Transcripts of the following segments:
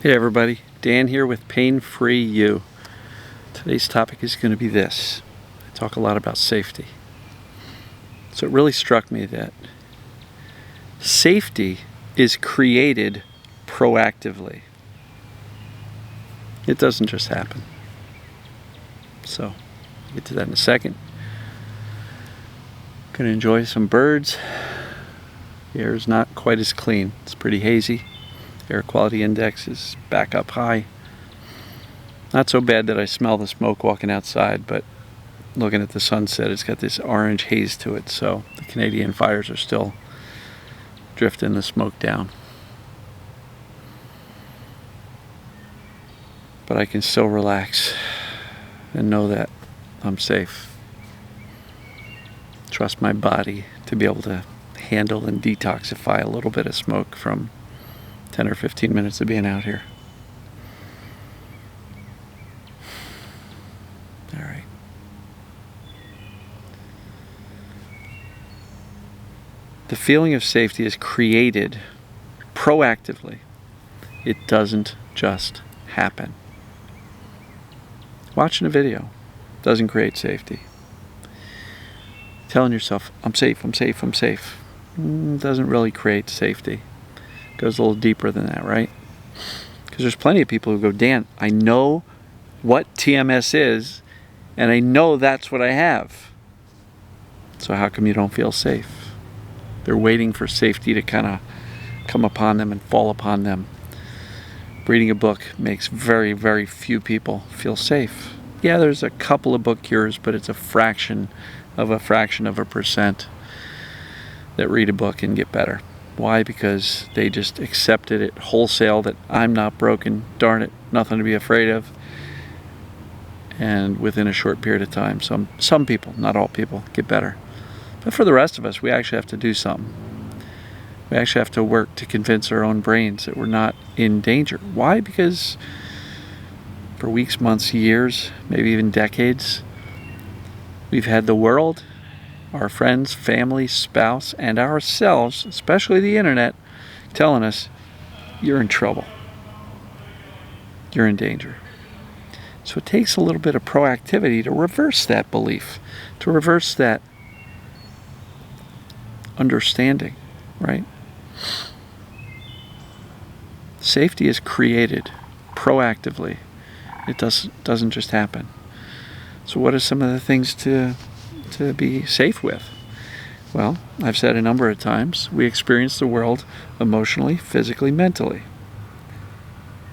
Hey everybody, Dan here with Pain Free You. Today's topic is going to be this. I talk a lot about safety. So it really struck me that safety is created proactively. It doesn't just happen. So I'll get to that in a second. Going to enjoy some birds. The air is not quite as clean. It's pretty hazy. Air quality index is back up high. Not so bad that I smell the smoke walking outside, but looking at the sunset, it's got this orange haze to it, so the Canadian fires are still drifting the smoke down. But I can still relax and know that I'm safe. Trust my body to be able to handle and detoxify a little bit of smoke from 10 or 15 minutes of being out here. All right. The feeling of safety is created proactively. It doesn't just happen. Watching a video doesn't create safety. Telling yourself, I'm safe, I'm safe, I'm safe, doesn't really create safety. Goes a little deeper than that, right? Because there's plenty of people who go, Dan, I know what TMS is, and I know that's what I have. So how come you don't feel safe? They're waiting for safety to kind of come upon them and fall upon them. Reading a book makes very, very few people feel safe. Yeah, there's a couple of book cures, but it's a fraction of a percent that read a book and get better. Why? Because they just accepted it wholesale that I'm not broken, darn it, nothing to be afraid of. And within a short period of time, some people, not all people, get better. But for the rest of us, we actually have to do something. We actually have to work to convince our own brains that we're not in danger. Why? Because for weeks, months, years, maybe even decades, we've had the world, our friends, family, spouse, and ourselves, especially the internet, telling us, you're in trouble. You're in danger. So it takes a little bit of proactivity to reverse that belief, to reverse that understanding, right? Safety is created proactively. It doesn't just happen. So what are some of the things to be safe with? Well, I've said a number of times, we experience the world emotionally, physically, mentally.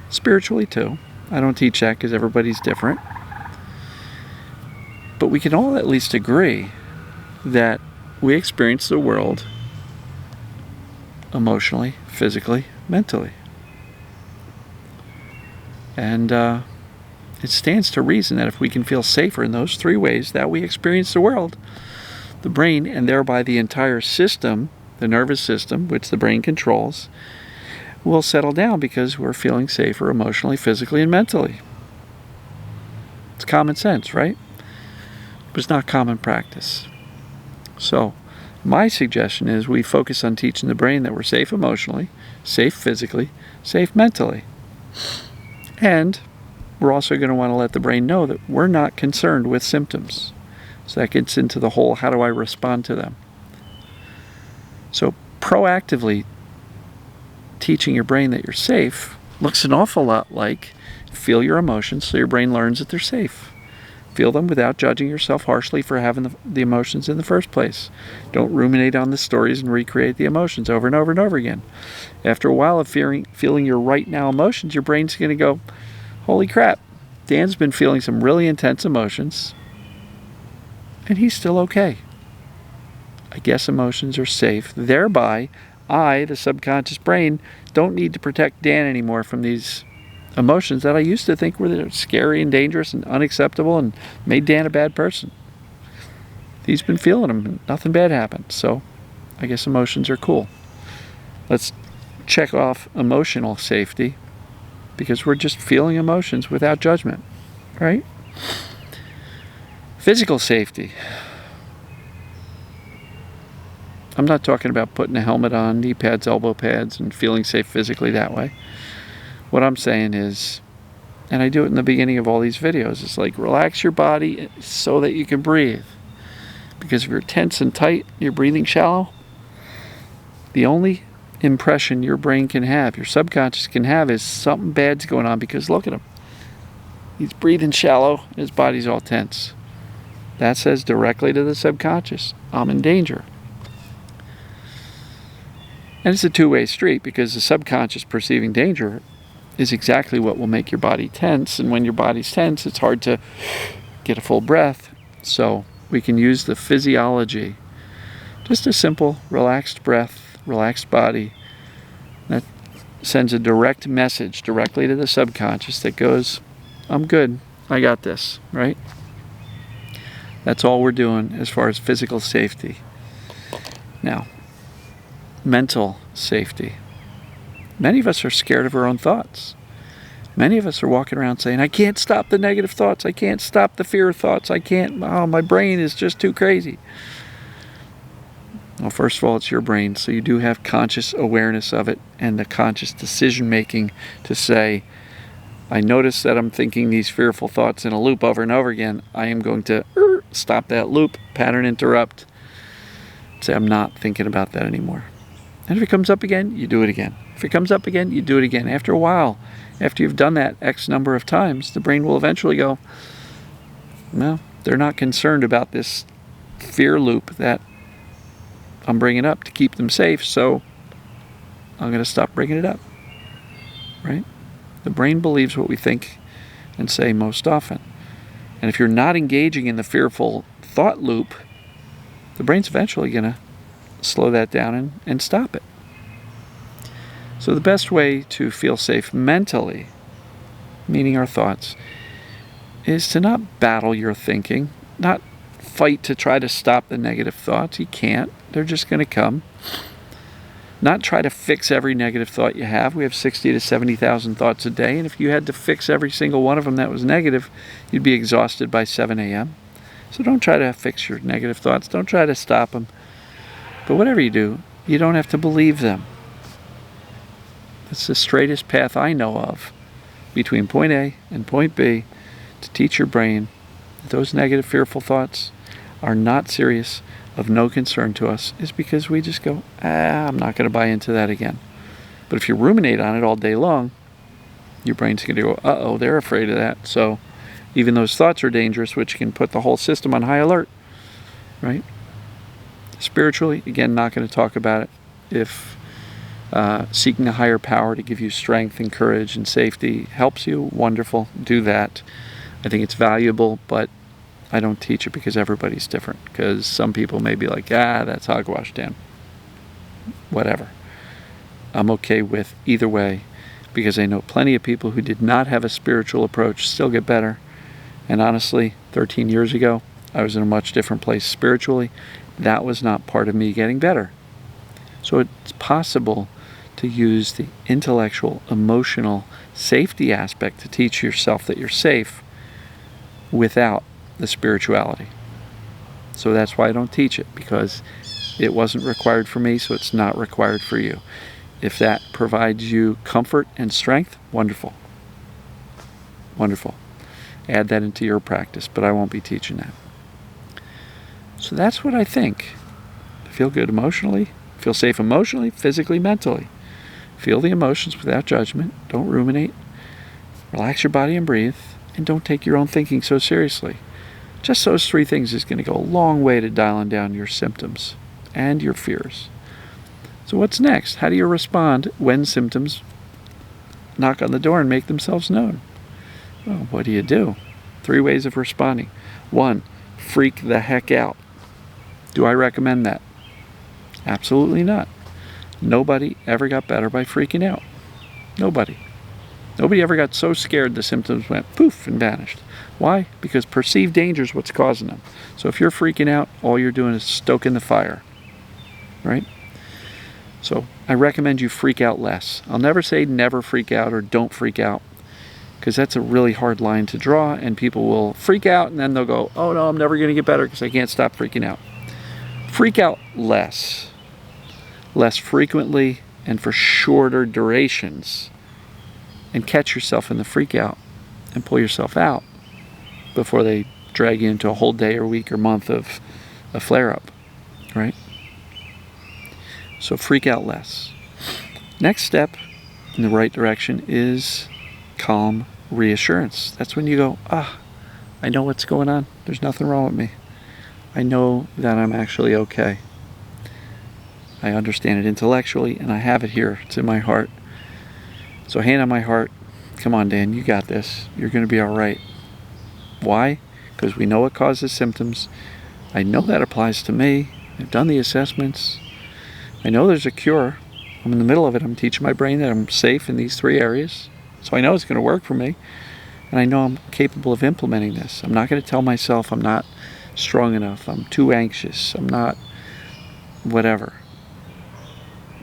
Spiritually too. I don't teach that because everybody's different. But we can all at least agree that we experience the world emotionally, physically, mentally. And it stands to reason that if we can feel safer in those three ways that we experience the world, the brain, and thereby the entire system, the nervous system, which the brain controls, will settle down because we're feeling safer emotionally, physically, and mentally. It's common sense, right? But it's not common practice. So, my suggestion is we focus on teaching the brain that we're safe emotionally, safe physically, safe mentally. And we're also going to want to let the brain know that we're not concerned with symptoms. So that gets into the whole, how do I respond to them? So proactively teaching your brain that you're safe looks an awful lot like feel your emotions so your brain learns that they're safe. Feel them without judging yourself harshly for having the emotions in the first place. Don't ruminate on the stories and recreate the emotions over and over and over again. After a while of feeling your right now emotions, your brain's going to go, holy crap, Dan's been feeling some really intense emotions, and he's still okay. I guess emotions are safe. Thereby, I, the subconscious brain, don't need to protect Dan anymore from these emotions that I used to think were scary and dangerous and unacceptable and made Dan a bad person. He's been feeling them, and nothing bad happened. So I guess emotions are cool. Let's check off emotional safety, because we're just feeling emotions without judgment, right? Physical safety. I'm not talking about putting a helmet on, knee pads, elbow pads, and feeling safe physically that way. What I'm saying is, and I do it in the beginning of all these videos, it's like relax your body so that you can breathe. Because if you're tense and tight, you're breathing shallow, the only impression your brain can have, your subconscious can have, is something bad's going on, because look at him. He's breathing shallow, his body's all tense. That says directly to the subconscious, I'm in danger. And it's a two-way street, because the subconscious perceiving danger is exactly what will make your body tense. And when your body's tense, it's hard to get a full breath. So we can use the physiology, just a simple relaxed breath, relaxed body, that sends a direct message directly to the subconscious that goes, I'm good, I got this, right? That's all we're doing as far as physical safety. Now, mental safety. Many of us are scared of our own thoughts. Many of us are walking around saying, I can't stop the negative thoughts, I can't stop the fear thoughts, I can't, oh, my brain is just too crazy. Well, first of all, it's your brain, so you do have conscious awareness of it and the conscious decision making to say, I notice that I'm thinking these fearful thoughts in a loop over and over again. I am going to stop that loop, pattern interrupt, say I'm not thinking about that anymore. And if it comes up again, you do it again. If it comes up again, you do it again. After a while, after you've done that X number of times, the brain will eventually go, well, they're not concerned about this fear loop that I'm bringing up to keep them safe, so I'm going to stop bringing it up, right? The brain believes what we think and say most often. And if you're not engaging in the fearful thought loop, the brain's eventually going to slow that down and stop it. So the best way to feel safe mentally, meaning our thoughts, is to not battle your thinking, not fight to try to stop the negative thoughts. You can't. They're just going to come. Not try to fix every negative thought you have. We have 60 to 70,000 thoughts a day, and if you had to fix every single one of them that was negative, you'd be exhausted by 7 a.m. So don't try to fix your negative thoughts. Don't try to stop them. But whatever you do, you don't have to believe them. It's the straightest path I know of between point A and point B to teach your brain that those negative, fearful thoughts are not serious, of no concern to us, is because we just go, I'm not going to buy into that again. But if you ruminate on it all day long, your brain's going to go, uh-oh, they're afraid of that. So even those thoughts are dangerous, which can put the whole system on high alert, right? Spiritually, again, not going to talk about it. If seeking a higher power to give you strength and courage and safety helps you, wonderful, do that. I think it's valuable, but I don't teach it because everybody's different. Because some people may be like, that's hogwash, Dan. Whatever. I'm okay with either way, because I know plenty of people who did not have a spiritual approach still get better. And honestly, 13 years ago, I was in a much different place spiritually. That was not part of me getting better. So it's possible to use the intellectual, emotional safety aspect to teach yourself that you're safe without the spirituality. So that's why I don't teach it, because it wasn't required for me, so it's not required for you. If that provides you comfort and strength, wonderful. Wonderful. Add that into your practice, but I won't be teaching that. So that's what I think. Feel good emotionally, feel safe emotionally, physically, mentally. Feel the emotions without judgment. Don't ruminate. Relax your body and breathe. And don't take your own thinking so seriously. Just those three things is going to go a long way to dialing down your symptoms and your fears. So what's next? How do you respond when symptoms knock on the door and make themselves known? Well, what do you do? 3 ways of responding. 1, freak the heck out. Do I recommend that? Absolutely not. Nobody ever got better by freaking out. Nobody. Nobody ever got so scared the symptoms went poof and vanished. Why? Because perceived danger is what's causing them. So if you're freaking out, all you're doing is stoking the fire, right? So I recommend you freak out less. I'll never say never freak out or don't freak out, because that's a really hard line to draw, and people will freak out and then they'll go, oh no, I'm never going to get better because I can't stop freaking out. Freak out less frequently, and for shorter durations. and catch yourself in the freak out and pull yourself out before they drag you into a whole day or week or month of a flare-up, right? So freak out less. Next step in the right direction is calm reassurance. That's when you go, I know what's going on. There's nothing wrong with me. I know that I'm actually okay. I understand it intellectually, and I have it here. It's in my heart. So hand on my heart, come on, Dan, you got this. You're going to be all right. Why? Because we know what causes symptoms. I know that applies to me. I've done the assessments. I know there's a cure. I'm in the middle of it. I'm teaching my brain that I'm safe in these 3 areas. So I know it's going to work for me. And I know I'm capable of implementing this. I'm not going to tell myself I'm not strong enough. I'm too anxious. I'm not whatever.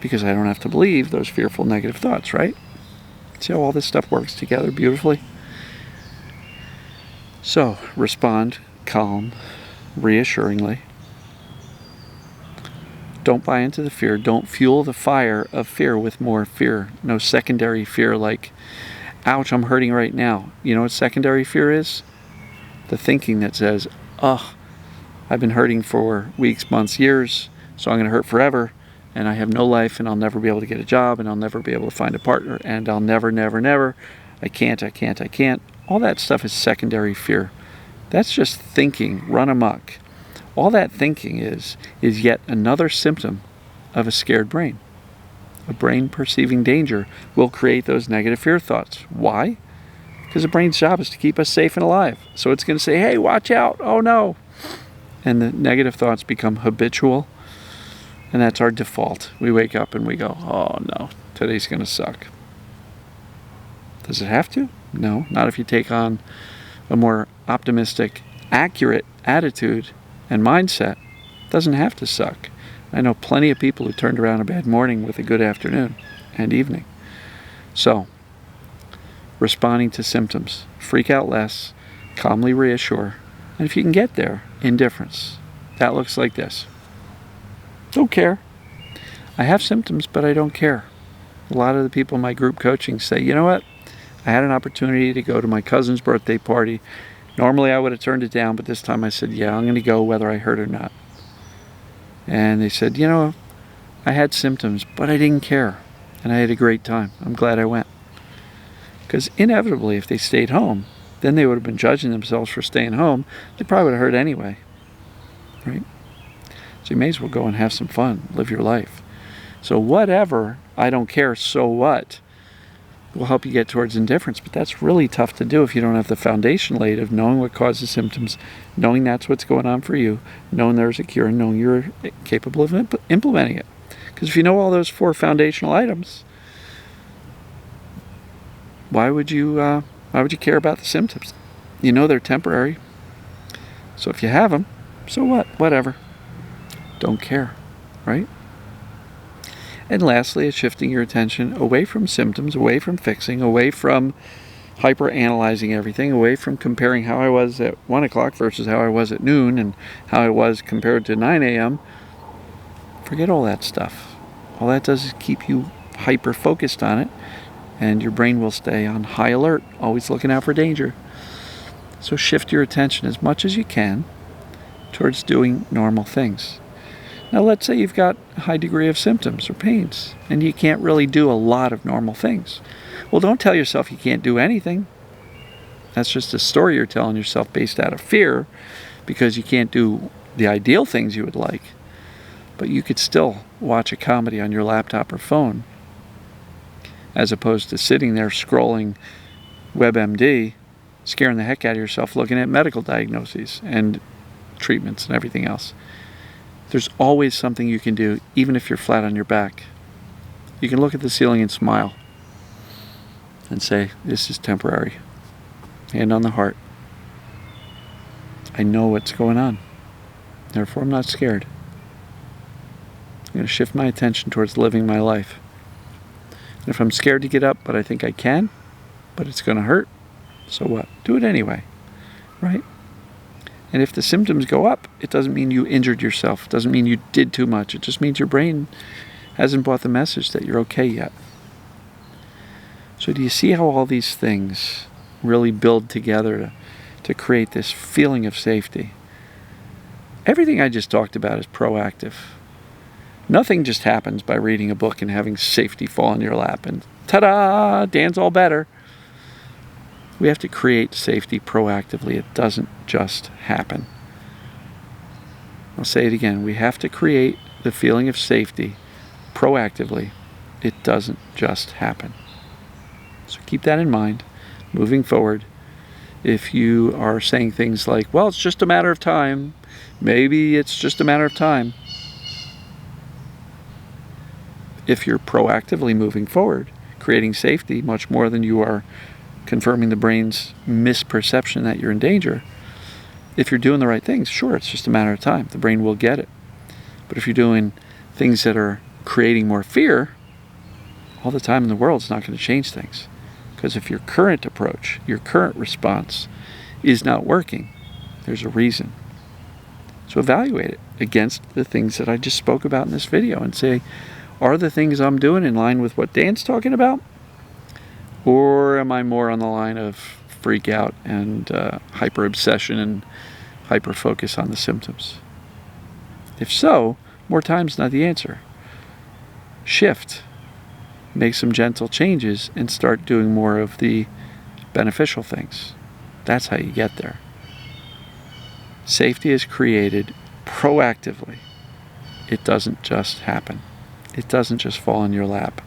Because I don't have to believe those fearful negative thoughts, right? See how all this stuff works together beautifully? So, respond calm, reassuringly. Don't buy into the fear. Don't fuel the fire of fear with more fear. No secondary fear like, ouch, I'm hurting right now. You know what secondary fear is? The thinking that says, I've been hurting for weeks, months, years, so I'm going to hurt forever, and I have no life, and I'll never be able to get a job, and I'll never be able to find a partner, and I'll never, I can't. All that stuff is secondary fear. That's just thinking run amok. All that thinking is yet another symptom of a scared brain. A brain perceiving danger will create those negative fear thoughts. Why? Because the brain's job is to keep us safe and alive. So it's going to say, hey, watch out. Oh, no. And the negative thoughts become habitual. And that's our default. We wake up and we go, oh, no, today's going to suck. Does it have to? No, not if you take on a more optimistic, accurate attitude and mindset. It doesn't have to suck. I know plenty of people who turned around a bad morning with a good afternoon and evening. So, responding to symptoms, freak out less, calmly reassure, and if you can get there, indifference. That looks like this. Don't care. I have symptoms, but I don't care. A lot of the people in my group coaching say, you know what? I had an opportunity to go to my cousin's birthday party. Normally I would have turned it down, but this time I said, yeah, I'm going to go whether I hurt or not. And they said, you know, I had symptoms, but I didn't care. And I had a great time. I'm glad I went. Because inevitably, if they stayed home, then they would have been judging themselves for staying home. They probably would have hurt anyway. Right? So you may as well go and have some fun. Live your life. So whatever, I don't care, so what, will help you get towards indifference. But that's really tough to do if you don't have the foundation laid of knowing what causes symptoms, knowing that's what's going on for you, knowing there's a cure, and knowing you're capable of implementing it. Because if you know all those 4 foundational items, why would you care about the symptoms? You know they're temporary. So if you have them, so what? Whatever. Don't care, right? And lastly, it's shifting your attention away from symptoms, away from fixing, away from hyper-analyzing everything, away from comparing how I was at 1 o'clock versus how I was at noon and how I was compared to 9 a.m. Forget all that stuff. All that does is keep you hyper-focused on it, and your brain will stay on high alert, always looking out for danger. So shift your attention as much as you can towards doing normal things. Now let's say you've got a high degree of symptoms or pains and you can't really do a lot of normal things. Well, don't tell yourself you can't do anything. That's just a story you're telling yourself based out of fear because you can't do the ideal things you would like. But you could still watch a comedy on your laptop or phone as opposed to sitting there scrolling WebMD, scaring the heck out of yourself looking at medical diagnoses and treatments and everything else. There's always something you can do, even if you're flat on your back. You can look at the ceiling and smile and say, this is temporary. Hand on the heart. I know what's going on. Therefore, I'm not scared. I'm going to shift my attention towards living my life. And if I'm scared to get up, but I think I can, but it's going to hurt, so what? Do it anyway, right? And if the symptoms go up, it doesn't mean you injured yourself. It doesn't mean you did too much. It just means your brain hasn't bought the message that you're okay yet. So do you see how all these things really build together to create this feeling of safety? Everything I just talked about is proactive. Nothing just happens by reading a book and having safety fall in your lap and ta-da, Dan's all better. We have to create safety proactively. It doesn't just happen. I'll say it again. We have to create the feeling of safety proactively. It doesn't just happen. So keep that in mind moving forward. If you are saying things like, well, it's just a matter of time, maybe it's just a matter of time. If you're proactively moving forward, creating safety much more than you are confirming the brain's misperception that you're in danger, if you're doing the right things, sure, it's just a matter of time. The brain will get it. But if you're doing things that are creating more fear, all the time in the world, it's not going to change things. Because if your current approach, your current response is not working, there's a reason. So evaluate it against the things that I just spoke about in this video and say, are the things I'm doing in line with what Dan's talking about? Or am I more on the line of freak out and hyper obsession and hyper focus on the symptoms? If so, more time's not the answer. Shift. Make some gentle changes and start doing more of the beneficial things. That's how you get there. Safety is created proactively. It doesn't just happen. It doesn't just fall in your lap.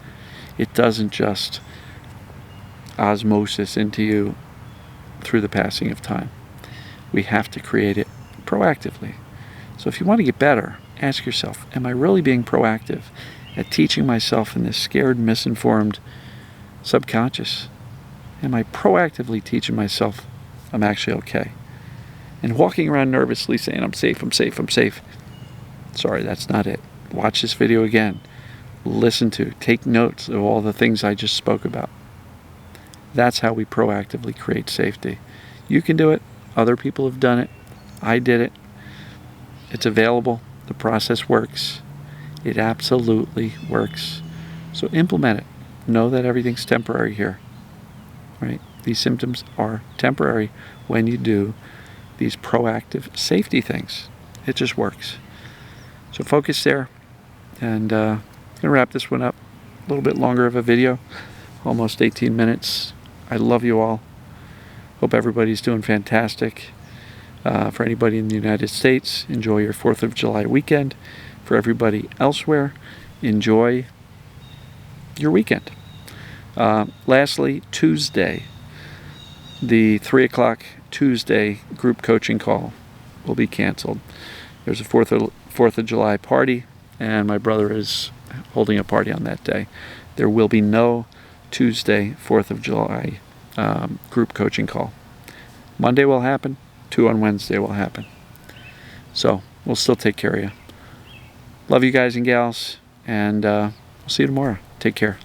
It doesn't just osmosis into you through the passing of time. We have to create it proactively. So if you want to get better, ask yourself, am I really being proactive at teaching myself in this scared, misinformed subconscious? Am I proactively teaching myself I'm actually okay? And walking around nervously saying, I'm safe, I'm safe, I'm safe. Sorry, that's not it. Watch this video again. Listen to, take notes of all the things I just spoke about. That's how we proactively create safety. You can do it. Other people have done it. I did it. It's available. The process works. It absolutely works. So implement it. Know that everything's temporary here. Right? These symptoms are temporary when you do these proactive safety things. It just works. So focus there. And I'm going to wrap this one up. A little bit longer of a video. Almost 18 minutes. I love you all. Hope everybody's doing fantastic. For anybody in the United States, enjoy your 4th of July weekend. For everybody elsewhere, enjoy your weekend. Lastly, Tuesday, the 3 o'clock Tuesday group coaching call will be canceled. There's a 4th of July party, and my brother is holding a party on that day. There will be no Tuesday, 4th of July group coaching call. Monday will happen. 2 on Wednesday will happen. So we'll still take care of you. Love you guys and gals, and we'll see you tomorrow. Take care.